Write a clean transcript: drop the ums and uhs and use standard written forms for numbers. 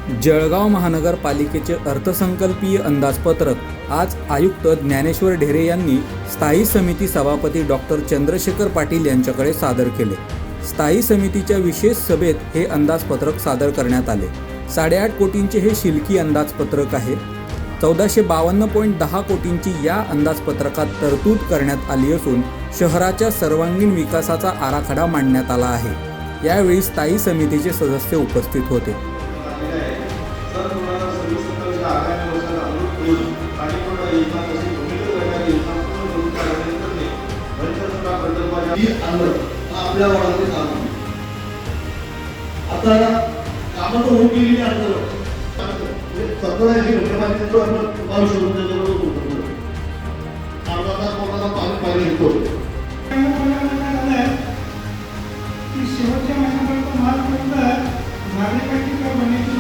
जळगाव महानगरपालिकेचे अर्थसंकल्पीय अंदाजपत्रक आज आयुक्त ज्ञानेश्वर ढेरे यांनी स्थायी समिती सभापती डॉक्टर चंद्रशेखर पाटील यांच्याकडे सादर केले। स्थायी समितीच्या विशेष सभेत हे अंदाजपत्रक सादर करण्यात आले। 8.5 कोटींचे हे शिल्की अंदाजपत्रक आहे। 1452.10 कोटींची या अंदाजपत्रकात तरतूद करण्यात आली असून शहराच्या सर्वांगीण विकासाचा आराखडा मांडण्यात आला आहे। यावेळी स्थायी समितीचे सदस्य उपस्थित होते। आपल्या वाढायचे काम आता कामं तर होऊन गेली नाही। पाणी घेतो शेवटच्या महिन्यापर्यंत मार्चपर्यंत नागरिकांची कर भरण्याची